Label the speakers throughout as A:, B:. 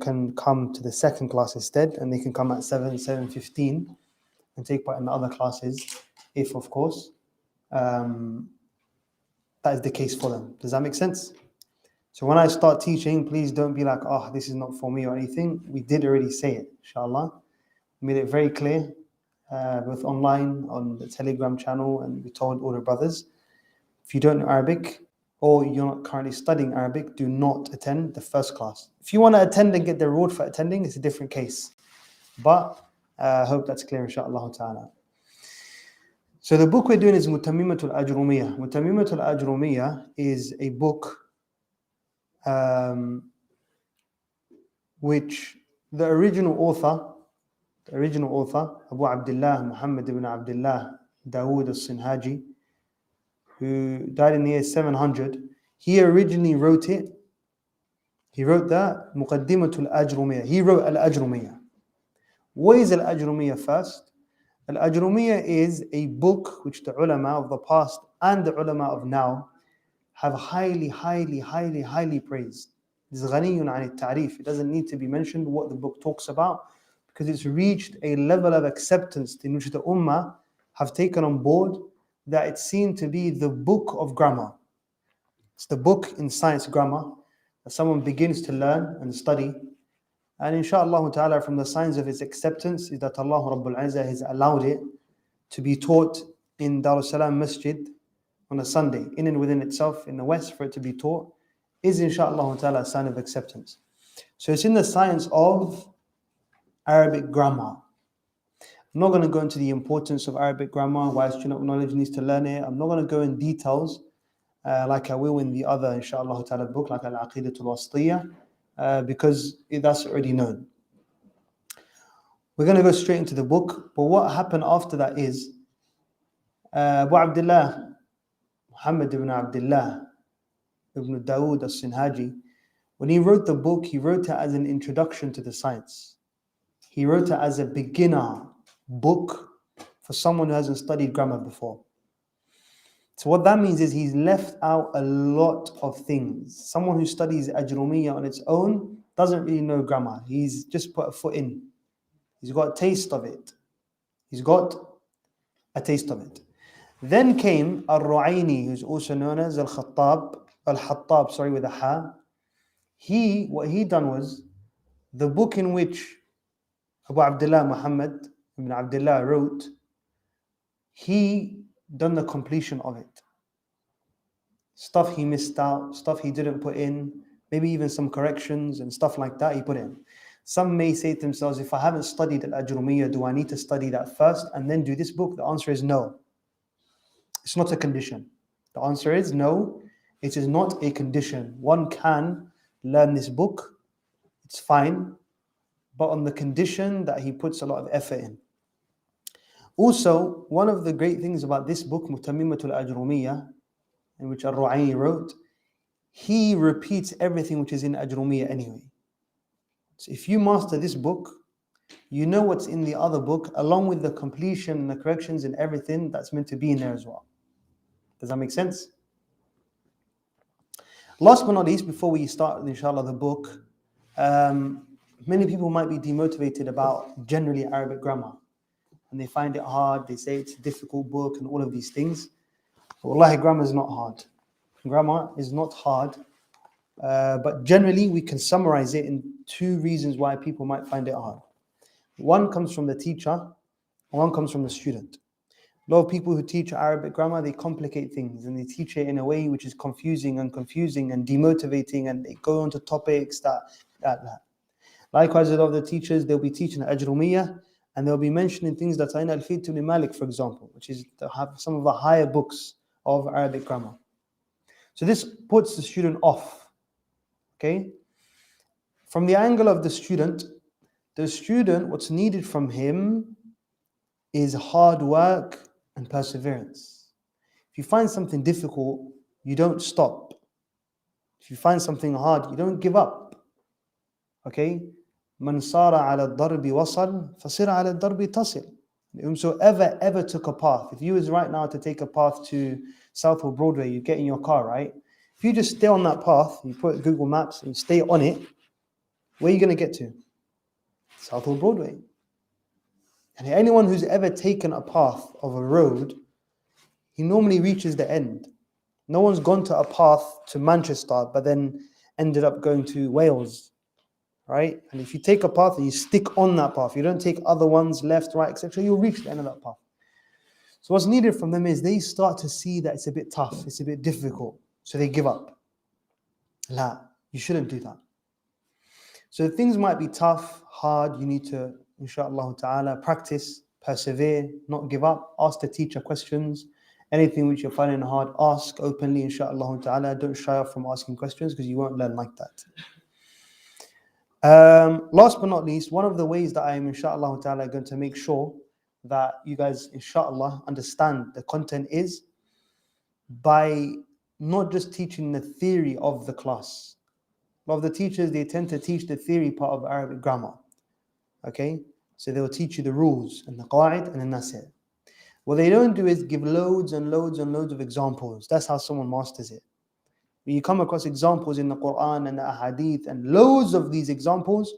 A: can come to the second class instead, and they can come at 7:15 and take part in the other classes, if of course that is the case for them. Does that make sense? So when I start teaching, please don't be like, oh, this is not for me or anything. We did already say it, inshallah. We made it very clear, both online, on the Telegram channel, and we told all the brothers, if you don't know Arabic or you're not currently studying Arabic, do not attend the first class. If you want to attend and get the reward for attending, it's a different case. But I hope that's clear, inshallah ta'ala. So the book we're doing is Mutammimatul Ajrumiyah. Mutammimatul Ajrumiyah is a book which the original author, Abu Abdullah Muhammad ibn Abdullah Dawood al-Sinhaji, who died in the year 700, he originally wrote it. He wrote that Muqaddimatul Ajrumiyah. He wrote Al-Ajrumiyah. What is Al-Ajrumiyah first? Al-Ajrumiyah is a book which the ulama of the past and the ulama of now have highly praised. It's ghaniyun an al-ta'rif. It doesn't need to be mentioned what the book talks about, because it's reached a level of acceptance in which the ummah have taken on board that it's seen to be the book of grammar. It's the book in science grammar that someone begins to learn and study. And inshallah ta'ala, from the signs of its acceptance is that Allah Rabbul Izzah has allowed it to be taught in Darussalam Masjid on a Sunday, in and within itself, in the West, for it to be taught, is inshallah ta'ala a sign of acceptance. So it's in the science of Arabic grammar. I'm not going to go into the importance of Arabic grammar, why student of knowledge needs to learn it. I'm not going to go in details like I will in the other inshallah ta'ala book, like Al-Aqidatul Wasitiyah, because that's already known. We're going to go straight into the book, but what happened after that is Abu Abdullah Muhammad ibn Abdullah ibn Dawood al-Sinhaji, when he wrote the book, he wrote it as an introduction to the science. He wrote it as a beginner book for someone who hasn't studied grammar before. So what that means is he's left out a lot of things. Someone who studies Ajrumiyah on its own doesn't really know grammar. He's just put a foot in. He's got a taste of it. Then came Al-Ru'ayni, who's also known as Al-Hattab, with a ha. What he done was, the book in which Abu Abdullah Muhammad ibn Abdullah wrote, he done the completion of it. Stuff he missed out, stuff he didn't put in, maybe even some corrections and stuff like that he put in. Some may say to themselves, if I haven't studied Al-Ajrumiyah, do I need to study that first and then do this book? The answer is no. It's not a condition. The answer is no, it is not a condition. One can learn this book, it's fine, but on the condition that he puts a lot of effort in. Also, one of the great things about this book, Mutammimatul Ajrumiyah, in which Al-Ru'ayni wrote, he repeats everything which is in Ajrumiyah anyway. So if you master this book, you know what's in the other book, along with the completion and the corrections and everything that's meant to be in there as well. Does that make sense? Last but not least, before we start, inshallah, the book, many people might be demotivated about generally Arabic grammar. And they find it hard, they say it's a difficult book and all of these things. But wallahi, grammar is not hard. Grammar is not hard. But generally, we can summarize it in two reasons why people might find it hard. One comes from the teacher, and one comes from the student. A lot of people who teach Arabic grammar, they complicate things and they teach it in a way which is confusing and demotivating, and they go into topics that. Likewise, a lot of the teachers, they'll be teaching Ajrumiyah and they'll be mentioning things that are in Al-Fiqh ibn Malik, for example, which is to have some of the higher books of Arabic grammar. So this puts the student off. Okay? From the angle of the student, what's needed from him is hard work and perseverance. If you find something difficult, you don't stop. If you find something hard, you don't give up. Okay? Man sara ala darbi wasal, fasir ala darbi tasil. Whomsoever ever took a path, if you was right now to take a path to Southall Broadway, you get in your car, right? If you just stay on that path, you put Google Maps and stay on it, Where are you going to get to? Southall Broadway. And anyone who's ever taken a path of a road, he normally reaches the end. No one's gone to a path to Manchester, but then ended up going to Wales, right? And if you take a path and you stick on that path, you don't take other ones, left, right, etc., you'll reach the end of that path. So what's needed from them is they start to see that it's a bit tough, it's a bit difficult, so they give up. La, you shouldn't do that. So things might be tough, hard, you need to, inshallah ta'ala, practice, persevere, not give up, ask the teacher questions. Anything which you're finding hard, ask openly, inshallah ta'ala. Don't shy off from asking questions because you won't learn like that. Last but not least, one of the ways that I am, inshallah ta'ala, going to make sure that you guys, inshallah, understand the content is by not just teaching the theory of the class. A lot of the teachers, they tend to teach the theory part of Arabic grammar. Okay? So they will teach you the rules and the qa'id, and then that's it. What they don't do is give loads and loads and loads of examples. That's how someone masters it. When you come across examples in the Quran and the ahadith and loads of these examples,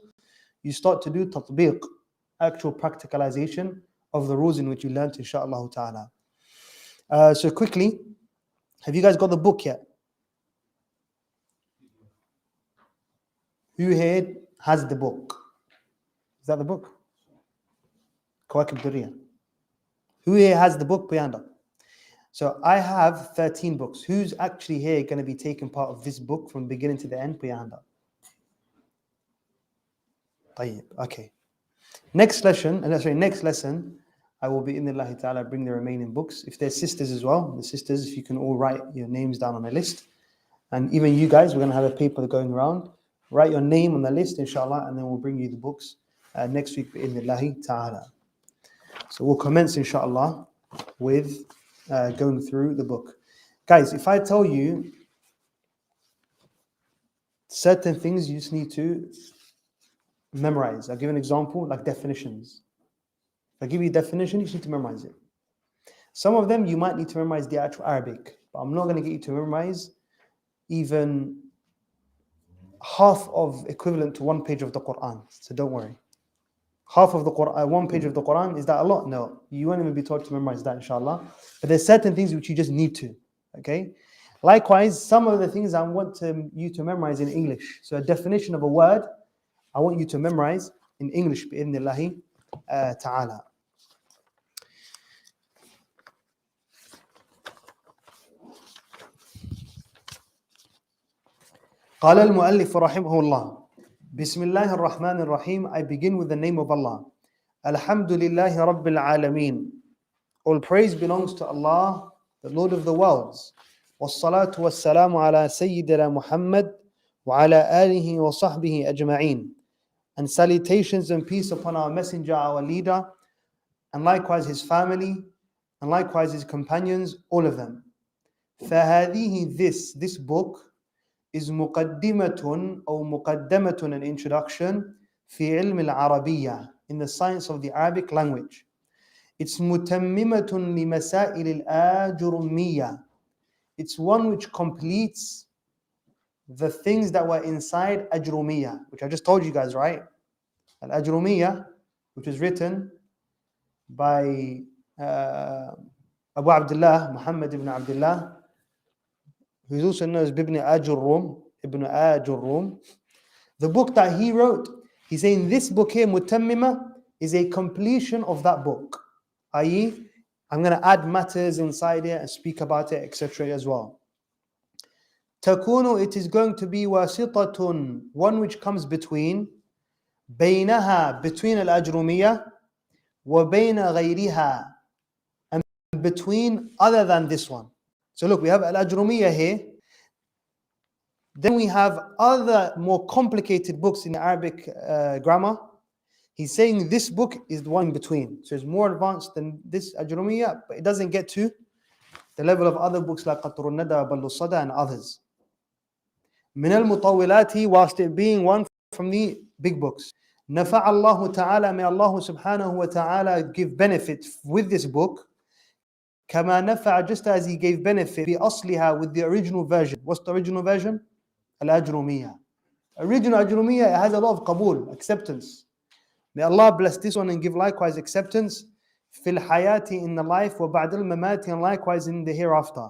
A: you start to do tatbiq, actual practicalization of the rules in which you learned, inshaAllah ta'ala. So quickly, have you guys got the book yet? Who here has the book? Is that the book? Kawakib Durriya. Who here has the book? Put your hand up. So I have 13 books. Who's actually here going to be taking part of this book from beginning to the end? Put your hand up. Dayib. Okay. Next lesson, I will be in Allah ta'ala bring the remaining books. If there's sisters as well, the sisters, if you can all write your names down on a list. And even you guys, we're going to have a paper going around. Write your name on the list, inshallah, and then we'll bring you the books next week in Allah ta'ala. So we'll commence, inshallah, with going through the book. Guys, if I tell you certain things you just need to memorize. I'll give an example, like definitions. If I give you a definition, you just need to memorize it. Some of them you might need to memorize the actual Arabic, but I'm not going to get you to memorize even half of equivalent to one page of the Quran. So don't worry. Half of the Quran, one page of the Quran, is that a lot? No, you won't even be taught to memorize that, inshallah. But there's certain things which you just need to. Okay. Likewise, some of the things I want you to memorize in English. So a definition of a word, I want you to memorize in English, bi'idhnillahi ta'ala. قال المؤلف رحمه الله بسم الله الرحمن الرحيم. I begin with the name of Allah. Alhamdulillahi Rabbil Alameen. All praise belongs to Allah, the Lord of the worlds. والصلاة والسلام على سيدنا محمد وعلى آله وصحبه أجمعين. And salutations and peace upon our messenger, our leader, and likewise his family, and likewise his companions, all of them. فهذه this book is مقدمة أو مقدمة, an introduction في علم العربية, in the science of the Arabic language. It's متممة لمسائل الآجرمية. It's one which completes the things that were inside Ajrumiyya, which I just told you guys, right? Al-Ajrumiyya, which was written by Abu Abdullah, Muhammad ibn Abdullah, who's also known as Ibn Ajurrum. The book that he wrote, he's saying this book here, Mutammima, is a completion of that book. i.e., I'm going to add matters inside it and speak about it, etc. as well. Takunu, it is going to be wasitatun, one which comes between, baynaha, between al-Ajrumiyya, wa bayna ghayriha, and between other than this one. So look, we have al-Ajrumiyya here. Then we have other more complicated books in Arabic grammar. He's saying this book is the one in between. So it's more advanced than this Ajrumiyya, but it doesn't get to the level of other books like Qatrul Nada, Ballu Sada, and others. Min al-Mutawwilati, whilst it being one from the big books. Nafa'a Allahu ta'ala, may Allah subhanahu wa ta'ala give benefit with this book. Kama nafa'a, just as he gave benefit bi asliha, with the original version. What's the original version? Al-Ajrumiyya. Original Ajrumiyya, it has a lot of qabul, acceptance. May Allah bless this one and give likewise acceptance. Fil hayati, in the life, wa ba'dal mamati, and likewise in the hereafter.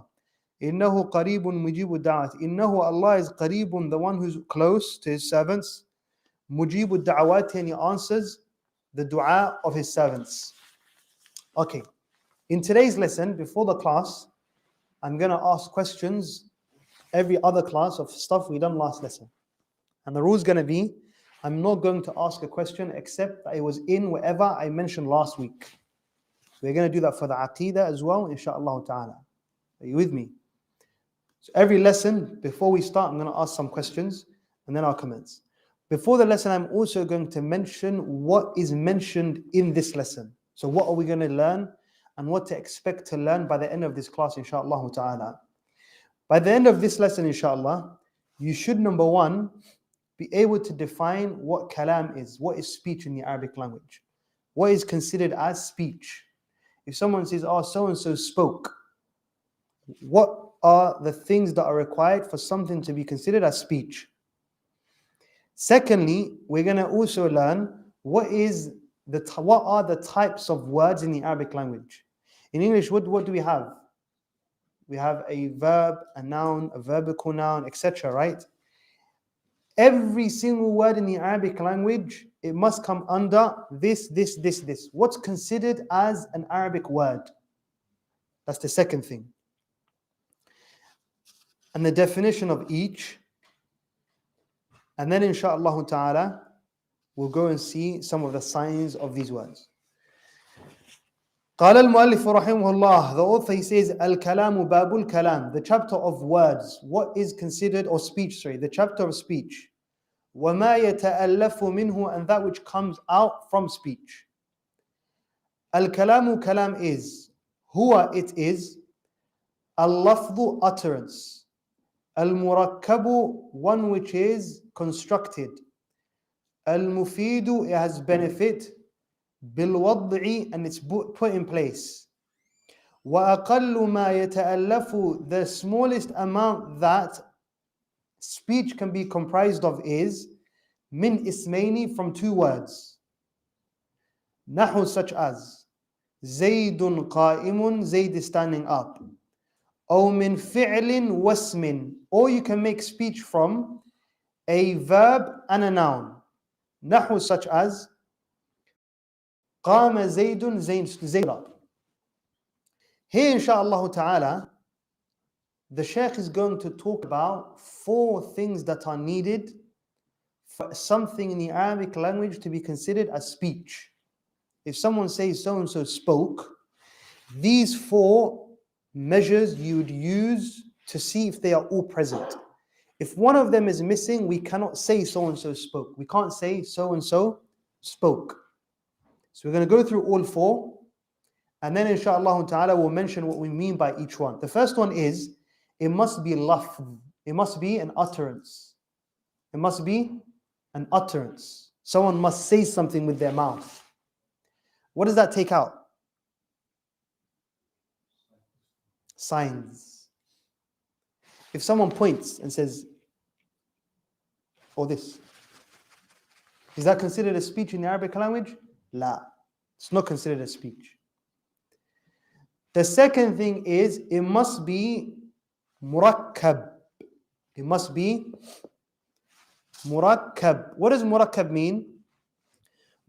A: Innahu qareebun mujibu da'at. Innahu, Allah is qareebun, the one who's close to his servants. Mujibu da'awati, and he answers the dua of his servants. Okay. In today's lesson, before the class, I'm going to ask questions every other class of stuff we done last lesson. And the rule is going to be, I'm not going to ask a question except that it was in whatever I mentioned last week. So we're going to do that for the Aqidah as well, inshaAllah ta'ala. Are you with me? So every lesson, before we start, I'm going to ask some questions and then I'll commence. Before the lesson, I'm also going to mention what is mentioned in this lesson. So what are we going to learn and what to expect to learn by the end of this class, inshaAllah ta'ala. By the end of this lesson, inshaAllah, you should, number one, be able to define what kalam is, what is speech in the Arabic language, what is considered as speech. If someone says, oh, so-and-so spoke, what are the things that are required for something to be considered as speech? Secondly, we're going to also learn what are the types of words in the Arabic language. In English, what do we have? We have a verb, a noun, a verbical noun, etc., right? Every single word in the Arabic language, it must come under this. What's considered as an Arabic word? That's the second thing. And the definition of each. And then inshaAllah ta'ala, we'll go and see some of the signs of these words. قال المؤلف رحمه الله, the author, he says, الكلام باب الكلام, the chapter of words, what is considered, or speech, the chapter of speech. وما يتألف منه, and that which comes out from speech. الكلام, kalam is, huwa, it is, اللفظ, utterance, المركب, one which is constructed, المفيد, it has benefit, بالوضع, and it's put in place. وأقل ما يتألف, the smallest amount that speech can be comprised of is min ismaini, from two words. Nahu, such as Zaydun qa'imun, Zayd is standing up. Or min fi'lin wasmin, or you can make speech from a verb and a noun. Nahu, such as Qama Zaydun, Zayd up. Here, inshaAllah ta'ala, the Shaykh is going to talk about 4 things that are needed for something in the Arabic language to be considered as speech. If someone says so-and-so spoke, these 4 measures you would use to see if they are all present. If one of them is missing, we cannot say so-and-so spoke. We can't say so-and-so spoke. So we're going to go through all 4, and then inshaAllah ta'ala we'll mention what we mean by each one. The first one is, it must be lafz. It must be an utterance. It must be an utterance. Someone must say something with their mouth. What does that take out? Signs. If someone points and says, or this, is that considered a speech in the Arabic language? La. It's not considered a speech. The second thing is, it must be murakkab. It must be murakkab. What does murakkab mean?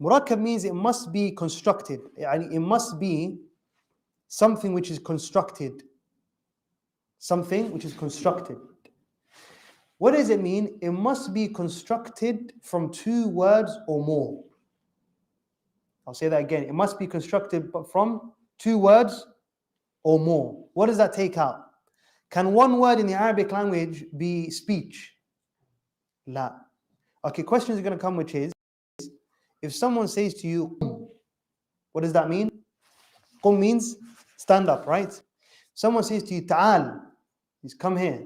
A: Murakkab means it must be constructed. It must be something which is constructed. Something which is constructed. What does it mean? It must be constructed from 2 words or more. I'll say that again. It must be constructed from 2 words or more. What does that take out? Can one word in the Arabic language be speech? La. Okay, questions are going to come, which is, if someone says to you, qum, what does that mean? Qum means stand up, right? Someone says to you, ta'al, means come here.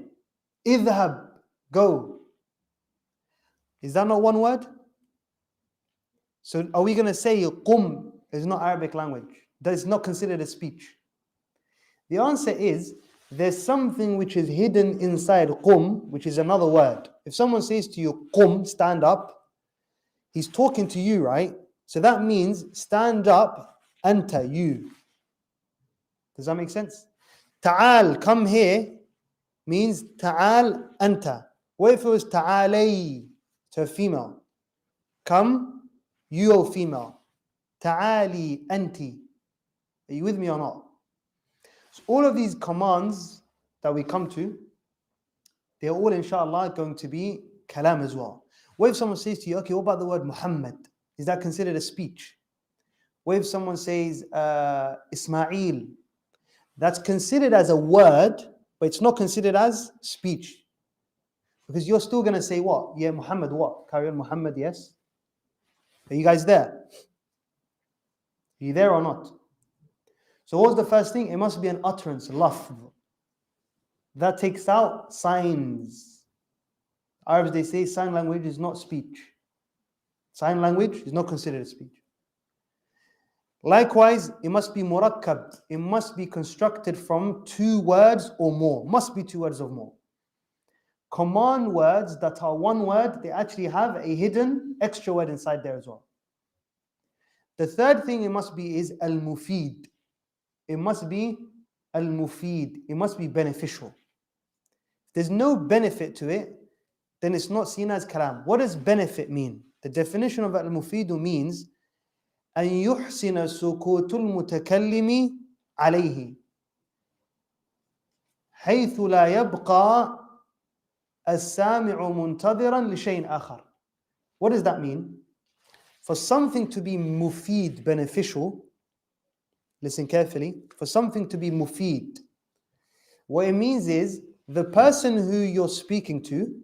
A: Idhab, go. Is that not one word? So are we going to say qum is not Arabic language? That is not considered a speech? The answer is, there's something which is hidden inside qum, which is another word. If someone says to you, qum, stand up, he's talking to you, right? So that means stand up, anta, you. Does that make sense? Ta'al, come here, means ta'al, anta. What if it was ta'alay, to a female? Come, you are female. Ta'ali, anti. Are you with me or not? So all of these commands that we come to, they're all inshallah going to be kalam as well. What if someone says to you, okay, what about the word Muhammad? Is that considered a speech? What if someone says Ismail? That's considered as a word, but it's not considered as speech. Because you're still going to say what? Yeah, Muhammad what? Carry on, Muhammad, yes? Are you guys there? Are you there or not? So what's the first thing? It must be an utterance, lafz. That takes out signs. Arabs, they say sign language is not speech. Sign language is not considered a speech. Likewise, it must be murakkab. It must be constructed from 2 words or more. Must be 2 words or more. Command words that are 1 word, they actually have a hidden extra word inside there as well. The third thing it must be is al-mufid. It must be al-mufid. It must be beneficial. If there's no benefit to it, then it's not seen as kalam. What does benefit mean? The definition of al-mufidu means أن يحسن سكوت المتكلم عليه حيث لا يبقى السامع منتظرا لشيء آخر. What does that mean? For something to be mufid, beneficial, listen carefully, for something to be mufid, what it means is the person who you're speaking to,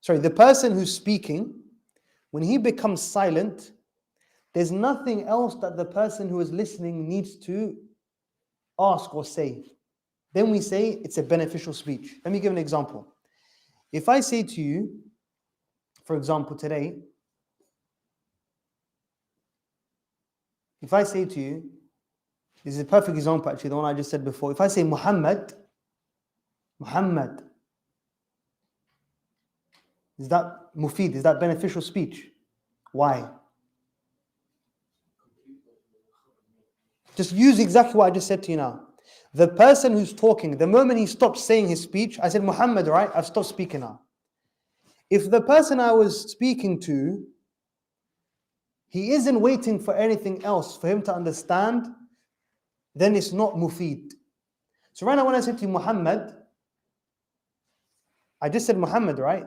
A: the person who's speaking, when he becomes silent, there's nothing else that the person who is listening needs to ask or say. Then we say it's a beneficial speech. Let me give an example. If I say to you, for example, today, if I say to you, this is a perfect example actually, the one I just said before. If I say Muhammad, is that mufid? Is that beneficial speech? Why? Just use exactly what I just said to you now. The person who's talking, the moment he stops saying his speech, I said Muhammad, right? I've stopped speaking now. If the person I was speaking to, he isn't waiting for anything else for him to understand, then it's not mufid. So right now when I said to you Muhammad, I just said Muhammad, right?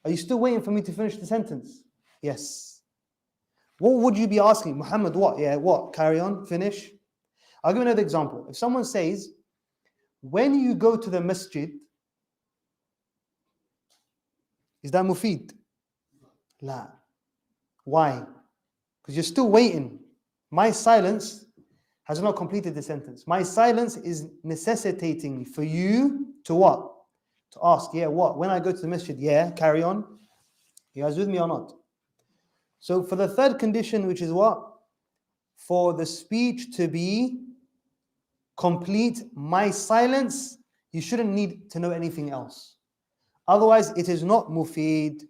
A: Are you still waiting for me to finish the sentence? Yes. What would you be asking? Muhammad what? Yeah, what? Carry on, finish. I'll give another example. If someone says, when you go to the masjid, is that mufid? La. Why? Because you're still waiting. My silence has not completed the sentence. My silence is necessitating for you to what? To ask, yeah, what? When I go to the masjid, yeah, carry on. You guys with me or not? So for the third condition, which is what? For the speech to be complete, my silence, you shouldn't need to know anything else. Otherwise, it is not mufid.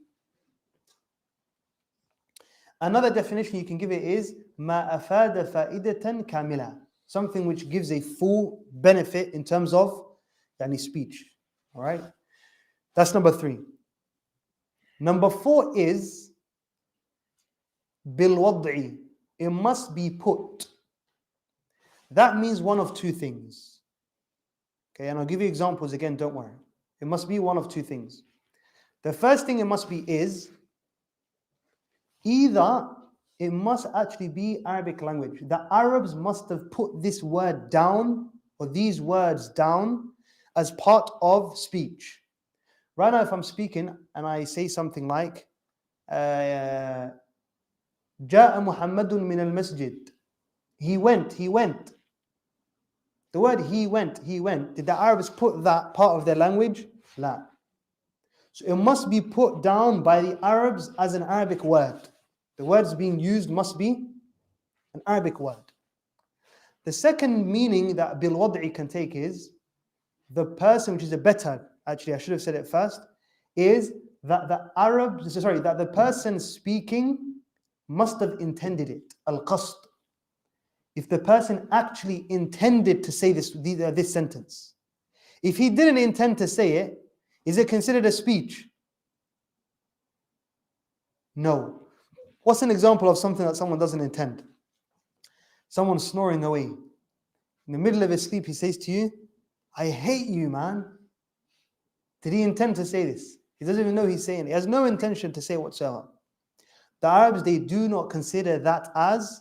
A: Another definition you can give it is ma afada fa'idatan kamila, something which gives a full benefit in terms of speech. All right, that's number 3. Number 4 is bil wad'i. It must be put. That means one of 2 things. Okay, and I'll give you examples again, don't worry. It must be one of 2 things. The first thing it must be is either it must actually be Arabic language. The Arabs must have put this word down or these words down as part of speech. Right now, if I'm speaking and I say something like, جاء محمد من المسجد. He went. The word he went. Did the Arabs put that part of their language? La. So it must be put down by the Arabs as an Arabic word. The words being used must be an Arabic word. The second meaning that bil wad'i can take is the person, which is a better, actually I should have said it first, is that that the person speaking must have intended it. Al-qasd. If the person actually intended to say this sentence. If he didn't intend to say it, is it considered a speech? No. What's an example of something that someone doesn't intend? Someone snoring away. In the middle of his sleep, he says to you, I hate you, man. Did he intend to say this? He doesn't even know he's saying it. He has no intention to say whatsoever. The Arabs, they do not consider that as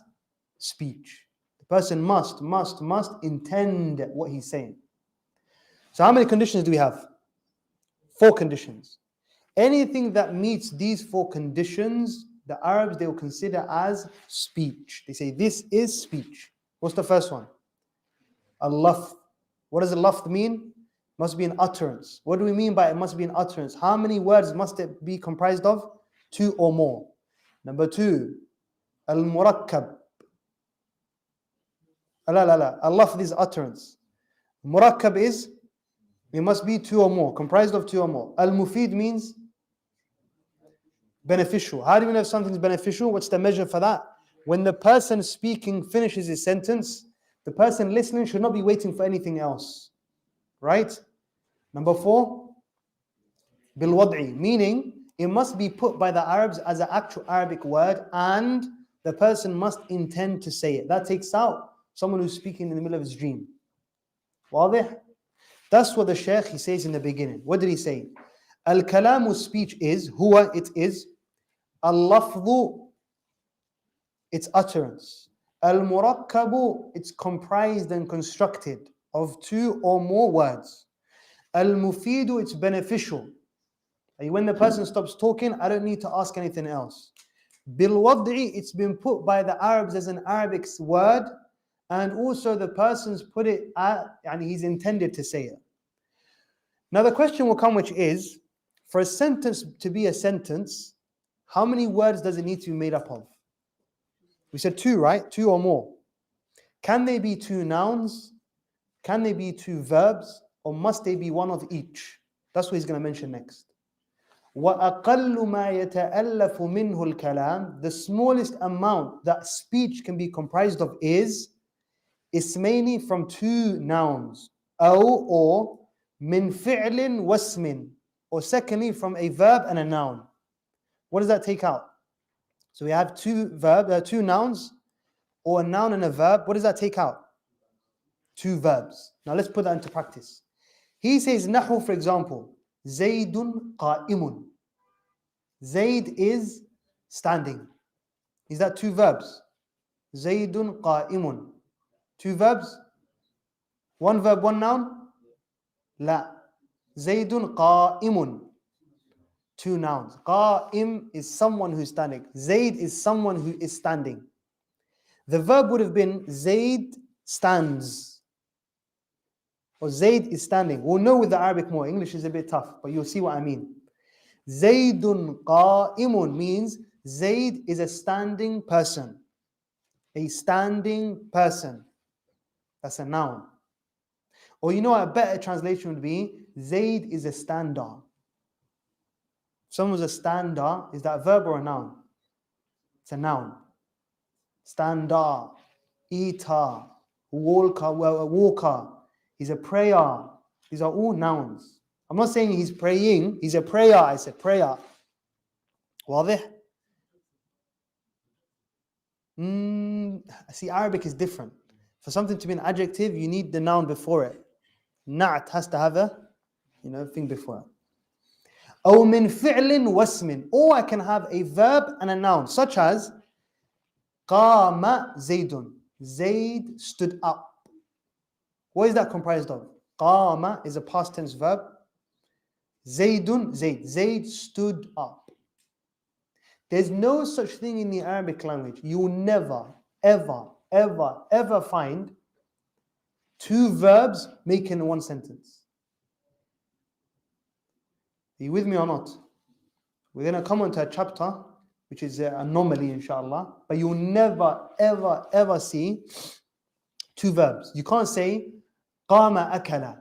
A: speech. The person must intend what he's saying. So how many conditions do we have? 4 conditions. Anything that meets these 4 conditions, the Arabs, they will consider as speech. They say this is speech. What's the first one? Al-lafz. What does al-lafz mean? Must be an utterance. What do we mean by it must be an utterance? How many words must it be comprised of? 2 or more. Number 2, al-murakkab. Al-lafz is utterance. Murakkab is, it must be 2 or more, comprised of 2 or more. Al-mufid means beneficial. How do we know if something's beneficial? What's the measure for that? When the person speaking finishes his sentence, the person listening should not be waiting for anything else. Right? Number 4, bil wad'i, meaning it must be put by the Arabs as an actual Arabic word and the person must intend to say it. That takes out someone who's speaking in the middle of his dream. Wadih? That's what the Shaykh, he says in the beginning. What did he say? Al-kalamu, speech is, huwa, it is, al-lafdhu, its utterance, al-murakkabu, it's comprised and constructed of 2 or more words, al-mufidu, it's beneficial. When the person stops talking, I don't need to ask anything else. Bil-wad'i, it's been put by the Arabs as an Arabic word, and also the person's put it and he's intended to say it. Now the question will come, which is, for a sentence to be a sentence, how many words does it need to be made up of? We said 2, right? 2 or more. Can they be 2 nouns? Can they be 2 verbs? Or must they be one of each? That's what he's going to mention next. وَأَقَلُّ مَا يَتَأَلَّفُ مِنْهُ الْكَلَامِ, the smallest amount that speech can be comprised of is ismaini, from 2 nouns, or min fi'lin wasmin, or secondly from a verb and a noun. What does that take out? So we have 2 nouns, or a noun and a verb. What does that take out? 2 verbs. Now let's put that into practice. He says, Nahu, for example, Zaydun qa'imun. Zayd is standing. Is that 2 verbs? Zaydun qa'imun. 2 verbs? 1 verb, 1 noun? La. Zaydun qa'imun. 2 nouns. Qa'im is someone who's standing. Zayd is someone who is standing. The verb would have been Zayd stands. Or Zayd is standing. We'll know with the Arabic more. English is a bit tough, but you'll see what I mean. Zaydun qa'imun means Zayd is a standing person. A standing person. That's a noun. Or you know what a better translation would be? Zayd is a stander. Someone's a stander. Is that a verb or a noun? It's a noun. Stander, eater, walker. He's a prayer. These are all nouns. I'm not saying he's praying. He's a prayer. I said prayer. واضح? See, Arabic is different. For something to be an adjective, you need the noun before it. Na'at has to have a, thing before it. أو من فعل واسم. Or I can have a verb and a noun, such as قام زيد. Zayd stood up. What is that comprised of? Qama is a past tense verb. Zaydun, Zayd. Zayd stood up. There's no such thing in the Arabic language. You will never, ever find 2 verbs making 1 sentence. Are you with me or not? We're going to come on to a chapter, which is an anomaly, inshallah. But you'll never, ever see two verbs. You can't say قام أكل.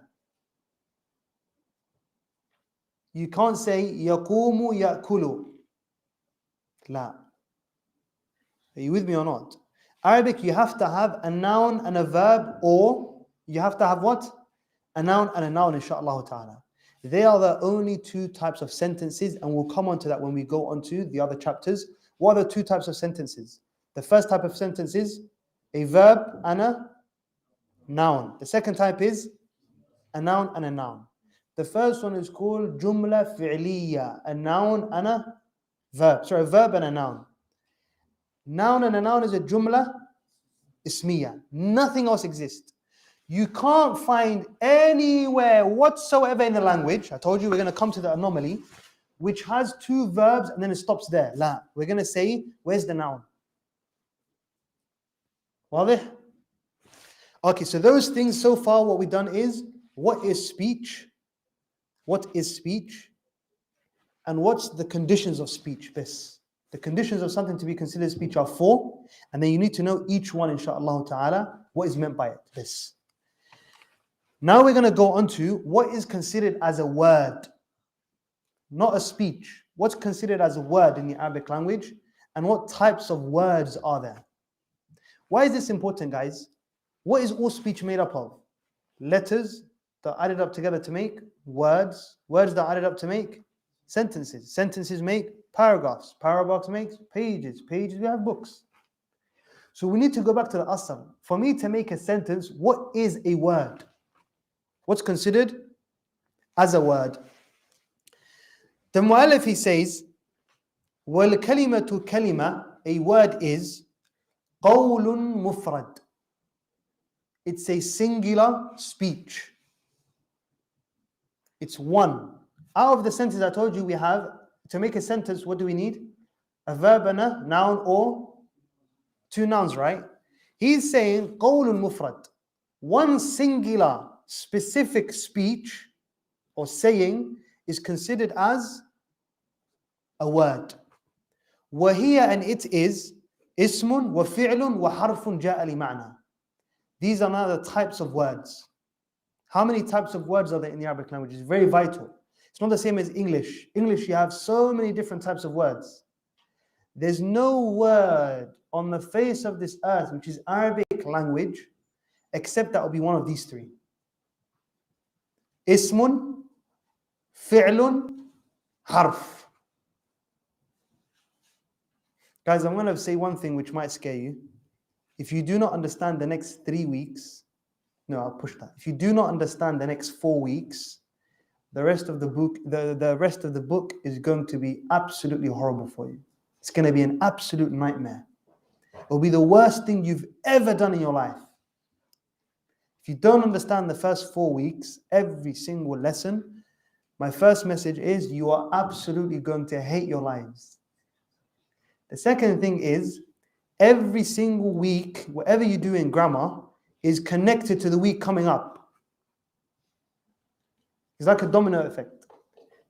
A: You can't say يقوم يأكل. لا. Are you with me or not? Arabic, you have to have a noun and a verb, or you have to have what? A noun and a noun, inshaAllah ta'ala. They are the only two types of sentences, and we'll come on to that when we go on to the other chapters. What are the two types of sentences? The first type of sentence is a verb and a noun. The second type is a noun and a noun. The first one is called jumla fi'liya, a noun and a verb. Sorry, a verb and a noun. Noun and a noun is a jumla ismiya. Nothing else exists. You can't find anywhere whatsoever in the language, I told you we're going to come to the anomaly, which has two verbs and then it stops there. La. We're going to say, where's the noun? واضح? Okay, so those things so far, what we've done is, what is speech? What is speech? And what's the conditions of speech? This. The conditions of something to be considered speech are four, and then you need to know each one, inshaAllah ta'ala, what is meant by it. This. Now we're going to go on to what is considered as a word, not a speech. What's considered as a word in the Arabic language, and what types of words are there? Why is this important, guys? What is all speech made up of? Letters that are added up together to make words, words that are added up to make sentences, sentences make paragraphs, paragraphs make pages, pages we have books. So we need to go back to the asl. For me to make a sentence, what is a word? What's considered as a word? The mu'allif, he says, وَالْكَلِمَةُ كَلِمَةٌ, a word is قَوْلٌ مُفْرَدٌ. It's a singular speech. It's one. Out of the sentence I told you we have, to make a sentence, what do we need? A verb and a noun, or two nouns, right? He's saying قَوْلٌ مُفْرَدٌ. One singular specific speech or saying is considered as a word. وَهِيَ, and it is اسم وفعل وحرف جاء لمعنى. These are now the types of words. How many types of words are there in the Arabic language? It's very vital. It's not the same as English. English, you have so many different types of words. There's no word on the face of this earth which is Arabic language except that will be one of these three. Ismun, fi'lun, harf. Guys, I'm going to say one thing which might scare you. If you do not understand the next 3 weeks, no, I'll push that. If you do not understand the next 4 weeks, the rest of the book is going to be absolutely horrible for you. It's going to be an absolute nightmare. It will be the worst thing you've ever done in your life. If you don't understand the first 4 weeks, every single lesson, my first message is you are absolutely going to hate your lives. The second thing is, every single week, whatever you do in grammar is connected to the week coming up. It's like a domino effect.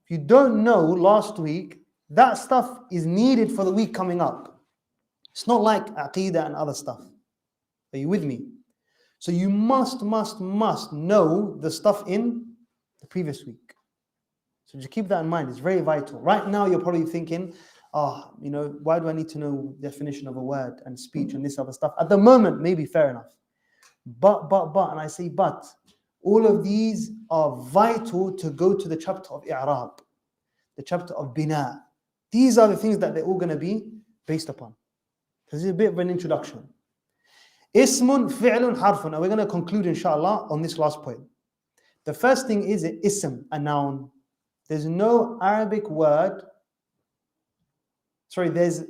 A: If you don't know last week, that stuff is needed for the week coming up. It's not like aqeedah and other stuff. Are you with me? So you must know the stuff in the previous week. So just keep that in mind. It's very vital. Right now, you're probably thinking, why do I need to know the definition of a word and speech and this other stuff? At the moment, maybe fair enough. But, and I say but, all of these are vital to go to the chapter of i'rab, the chapter of bina. These are the things that they're all going to be based upon. This is a bit of an introduction. Ismun, fi'lun, harfun. And we're going to conclude, inshallah, on this last point. The first thing is an ism, a noun. There's no Arabic word. There's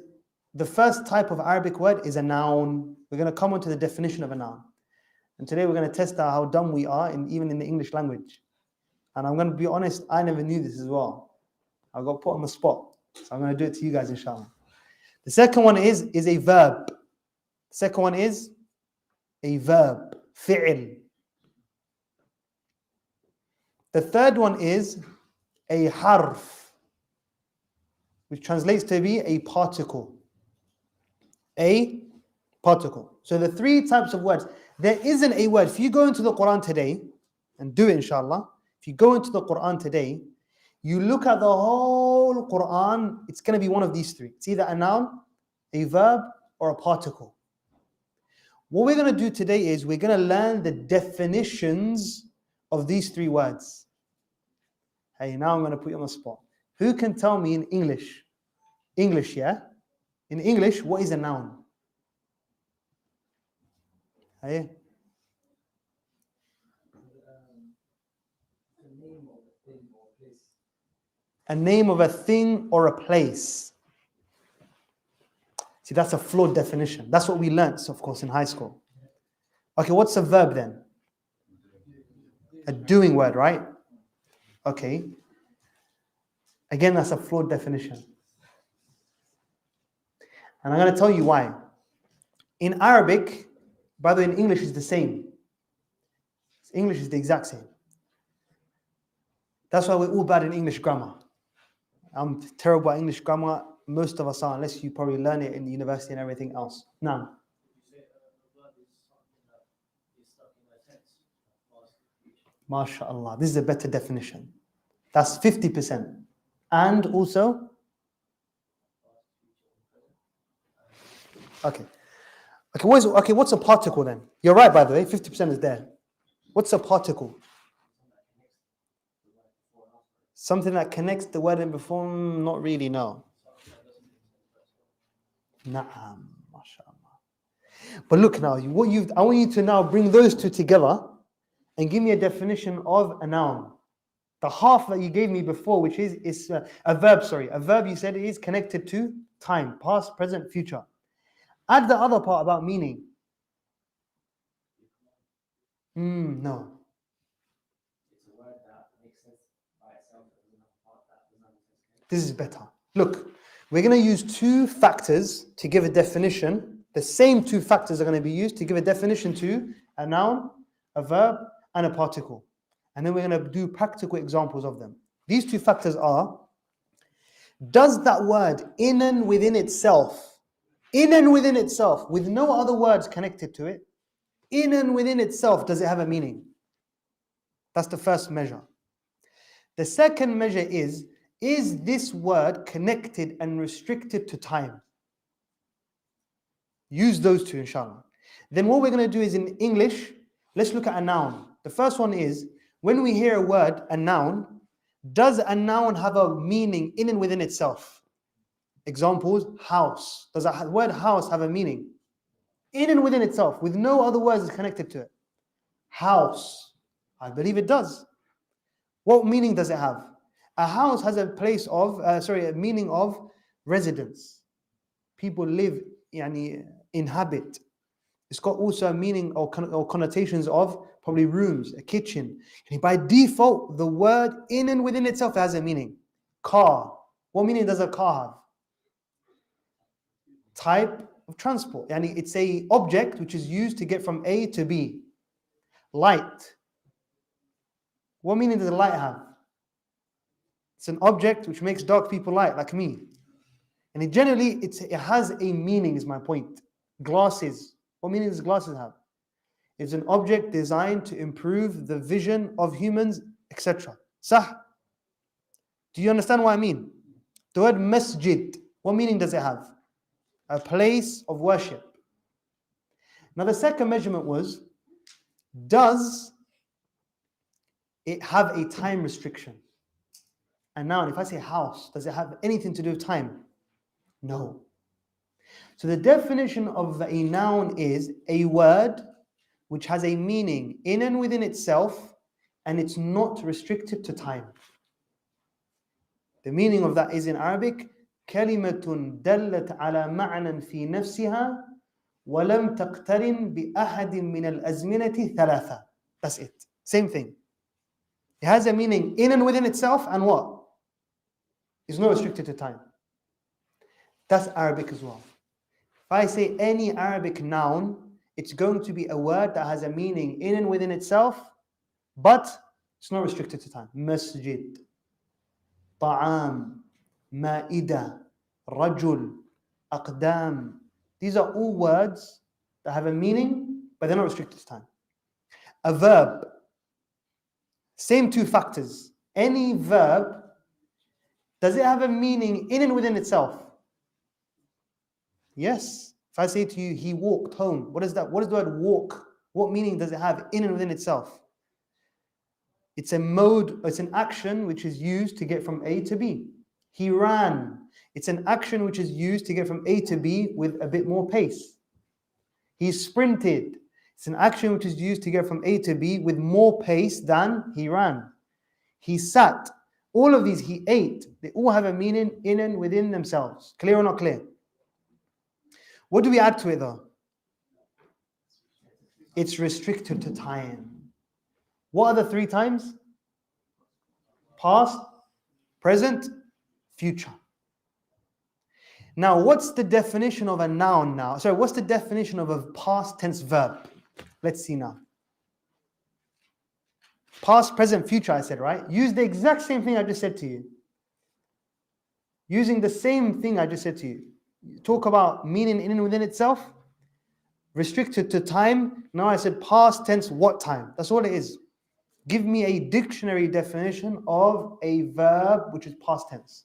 A: the first type of Arabic word is a noun. We're going to come on to the definition of a noun. And today we're going to test out how dumb we are, even in the English language. And I'm going to be honest, I never knew this as well. I got put on the spot. So I'm going to do it to you guys, inshallah. The second one is a verb. The second one is a verb, fi'l. The third one is a harf, which translates to be a particle. A particle. So the three types of words. There isn't a word. If you go into the Quran today, and do it inshallah, if you go into the Quran today, you look at the whole Quran, it's going to be one of these three. It's either a noun, a verb, or a particle. What we're going to do today is we're going to learn the definitions of these three words. Hey, now I'm going to put you on the spot. Who can tell me in English? English, yeah? In English, what is a noun? Hey? A name of a thing or a place. See, that's a flawed definition. That's what we learnt, of course, in high school. Okay, what's a verb then? A doing word, right? Okay. Again, that's a flawed definition. And I'm going to tell you why. In Arabic, by the way, in English is the same. English is the exact same. That's why we're all bad in English grammar. I'm terrible at English grammar. Most of us are, unless you probably learn it in the university and everything else. Now, MashaAllah, this is a better definition. That's 50%. And also, okay, what's a particle then? You're right, by the way, 50% is there. What's a particle? Something that connects the word in before, not really, no. Na'am, mashallah. But look now, I want you to now bring those two together and give me a definition of a noun. The half that you gave me before, which is a verb, sorry. A verb you said it is connected to time, past, present, future. Add the other part about meaning. No. This is better. Look, we're going to use two factors to give a definition. The same two factors are going to be used to give a definition to a noun, a verb, and a particle. And then we're going to do practical examples of them. These two factors are, does that word in and within itself, with no other words connected to it, in and within itself, does it have a meaning? That's the first measure. The second measure is this word connected and restricted to time? Use those two, inshallah. Then what we're going to do is in English, let's look at a noun. The first one is, when we hear a word, a noun, does a noun have a meaning in and within itself? Examples, house. Does the word house have a meaning? In and within itself, with no other words connected to it. House. I believe it does. What meaning does it have? A house has a place of, a meaning of residence. People live, inhabit. It's got also a meaning or connotations of probably rooms, a kitchen. And by default, the word in and within itself has a meaning. Car. What meaning does a car have? Type of transport. It's a object which is used to get from A to B. Light. What meaning does a light have? It's an object which makes dark people light, like me. And it has a meaning, is my point. Glasses. What meaning does glasses have? It's an object designed to improve the vision of humans, etc. Sah. Do you understand what I mean? The word masjid, what meaning does it have? A place of worship. Now the second measurement was, does it have a time restriction? And now if I say house, does it have anything to do with time? No. So the definition of a noun is a word which has a meaning in and within itself, and it's not restricted to time. The meaning of that is in Arabic, كلمة دلت على معنى في نفسها ولم تقترن بأحد من الأزمنة ثلاثة. That's it. Same thing. It has a meaning in and within itself, and what? It's not restricted to time. That's Arabic as well. If I say any Arabic noun, it's going to be a word that has a meaning in and within itself, but it's not restricted to time. Masjid, ta'am, ma'ida, rajul, aqdam. These are all words that have a meaning, but they're not restricted to time. A verb, same two factors. Any verb, does it have a meaning in and within itself? Yes. If I say to you, he walked home, what is that? What is the word walk? What meaning does it have in and within itself? It's a mode, it's an action which is used to get from A to B. He ran. It's an action which is used to get from A to B with a bit more pace. He sprinted. It's an action which is used to get from A to B with more pace than he ran. He sat. All of these, he ate. They all have a meaning in and within themselves. Clear or not clear? What do we add to it though? It's restricted to time. What are the three times? Past, present, future. Now, what's the definition of a noun now? Sorry, what's the definition of a past tense verb? Let's see now. Past, present, future, I said, right? Use the exact same thing I just said to you. Using the same thing I just said to you. Talk about meaning in and within itself. Restricted to time. Now I said past tense, what time? That's all it is. Give me a dictionary definition of a verb which is past tense.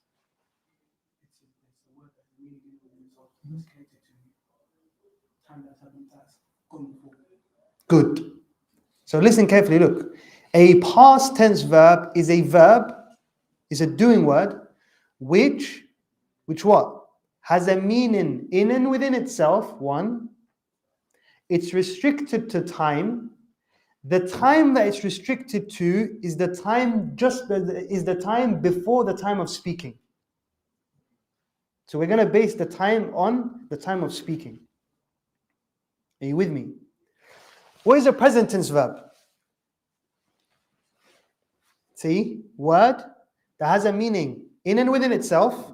A: Good. So listen carefully, look. A past tense verb, is a doing word, which what? Has a meaning in and within itself, one. It's restricted to time. The time that it's restricted to is the time before the time of speaking. So we're going to base the time on the time of speaking. Are you with me? What is a present tense verb? See, word that has a meaning in and within itself,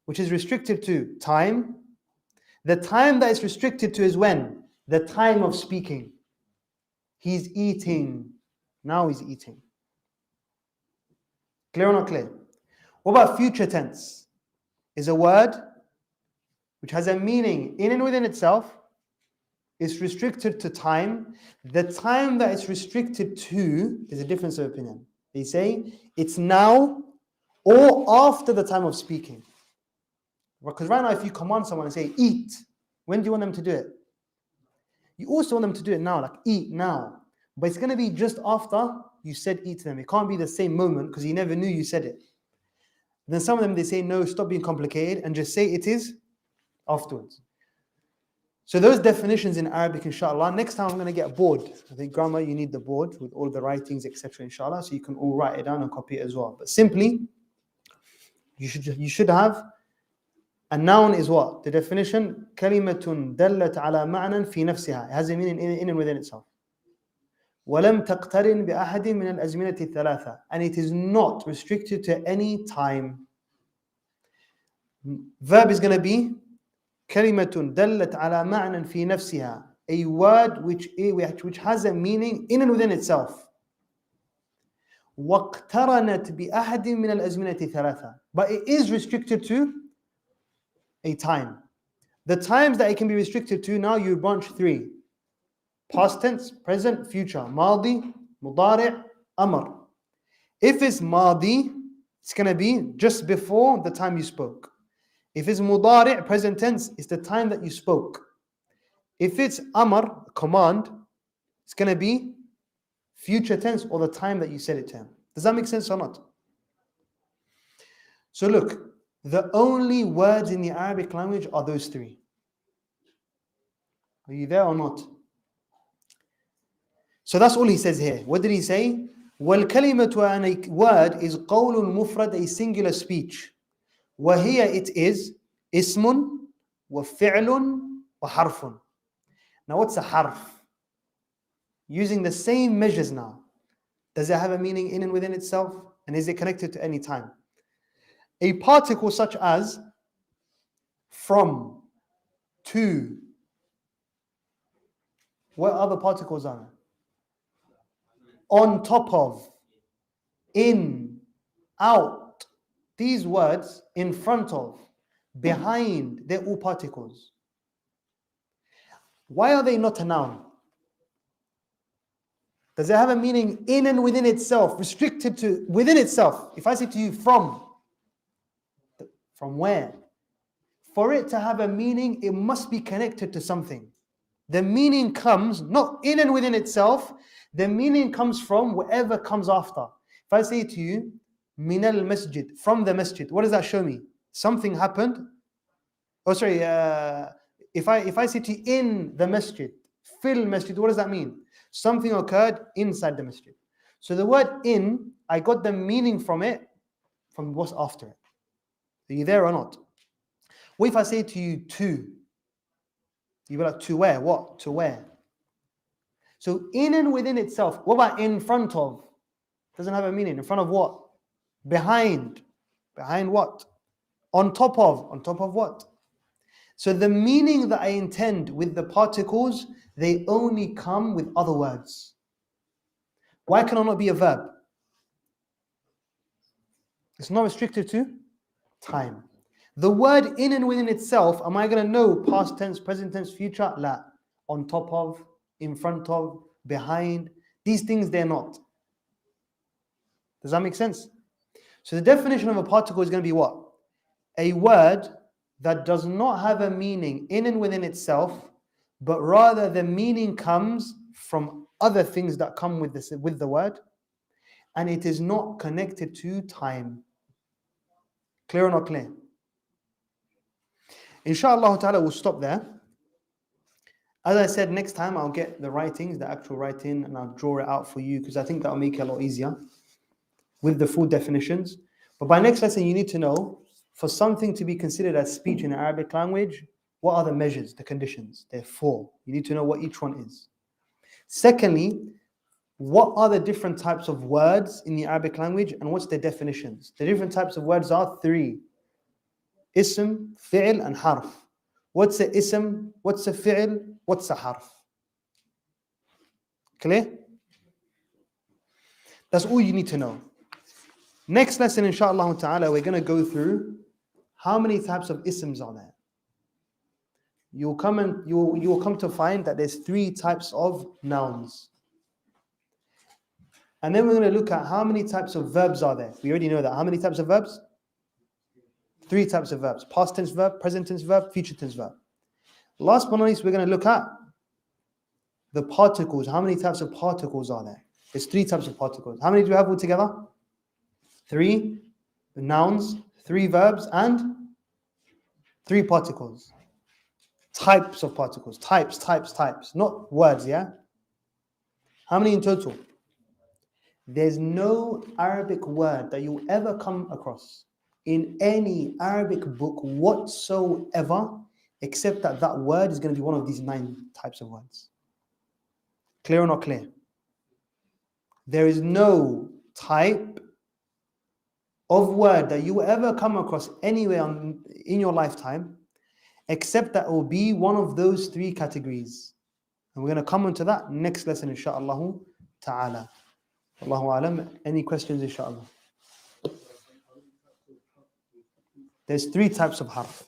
A: which is restricted to time. The time that is restricted to is when? The time of speaking. He's eating. Now he's eating. Clear or not clear? What about future tense? Is a word which has a meaning in and within itself. It's restricted to time. The time that it's restricted to is a difference of opinion. They say it's now or after the time of speaking. Because right now, if you command someone and say, eat, when do you want them to do it? You also want them to do it now, like eat now. But it's going to be just after you said eat to them. It can't be the same moment because he never knew you said it. Then some of them, they say, no, stop being complicated and just say it is afterwards. So those definitions in Arabic, inshallah. Next time I'm going to get a board. I think grammar, you need the board with all the writings, etc., inshallah. So you can all write it down and copy it as well. But simply, you should have. A noun is what? The definition, كلمة دلت على معنى في نفسها. It has a meaning in and within itself. ولم تقترن بأحد من الأزمنة الثلاثة. And it is not restricted to any time. Verb is going to be كلمة دلت على معنى في نفسها. A word which has a meaning in and within itself. واقترنت بأحد من الأزمنة الثلاثة. But it is restricted to a time. The times that it can be restricted to, now you branch three. Past tense, present, future. Madi, mudari', amr. If it's madi, it's going to be just before the time you spoke. If it's mudari', present tense, it's the time that you spoke. If it's amr, command, it's going to be future tense or the time that you said it to him. Does that make sense or not? So look, the only words in the Arabic language are those three. Are you there or not? So that's all he says here. What did he say? وَالْكَلِمَةُ, a word is قَوْلٌ مُفْرَدٌ, a singular speech. وَهِيَ, it is اسم وفعل وحرف. Now what's a harf? Using the same measures now. Does it have a meaning in and within itself? And is it connected to any time? A particle such as from, to. What other particles are there? On top of, in, out. These words, in front of, behind, they're all particles. Why are they not a noun? Does it have a meaning in and within itself, restricted to within itself? If I say to you from where? For it to have a meaning, it must be connected to something. The meaning comes not in and within itself, the meaning comes from whatever comes after. If I say to you, min al masjid, from the masjid, what does that show me? Something happened. Oh, sorry. If I say to you in the masjid, fil masjid, what does that mean? Something occurred inside the masjid. So the word in, I got the meaning from it, from what's after it. Are you there or not? What if I say to you to? You be like, to where? What? To where? So in and within itself. What about in front of? Doesn't have a meaning. In front of what? Behind. Behind what? On top of. On top of what? So the meaning that I intend with the particles, they only come with other words. Why can it not be a verb? It's not restricted to time. The word in and within itself, am I going to know past tense, present tense, future? La. On top of, in front of, behind. These things, they're not. Does that make sense? So the definition of a particle is going to be what? A word that does not have a meaning in and within itself, but rather the meaning comes from other things that come with the word, and it is not connected to time. Clear or not clear? Inshallah ta'ala, we'll stop there. As I said, next time I'll get the writings, the actual writing, and I'll draw it out for you because I think that'll make it a lot easier with the full definitions. But by next lesson, you need to know, for something to be considered as speech in the Arabic language, what are the measures, the conditions? There are 4. You need to know what each one is. Secondly, what are the different types of words in the Arabic language and what's their definitions? The different types of words are 3. Ism, fi'l, and harf. What's a ism? What's a fi'l? What's a harf? Clear? That's all you need to know. Next lesson, inshallah ta'ala, we're going to go through how many types of isms are there. You'll come to find that there's 3 types of nouns. And then we're going to look at how many types of verbs are there. We already know that. How many types of verbs? 3 types of verbs. Past tense verb, present tense verb, future tense verb. Last but not least, we're going to look at the particles. How many types of particles are there? There's 3 types of particles. How many do we have altogether? 3 nouns, 3 verbs, and 3 particles. Types of particles. Types. Not words, yeah? How many in total? There's no Arabic word that you'll ever come across in any Arabic book whatsoever, except that that word is going to be one of these 9 types of words. Clear or not clear? There is no type of word that you will ever come across anywhere in your lifetime, except that it will be one of those 3 categories. And we're going to come onto that next lesson, insha'Allah ta'ala. Allahu alam. Any questions, insha'Allah? There's 3 types of harf.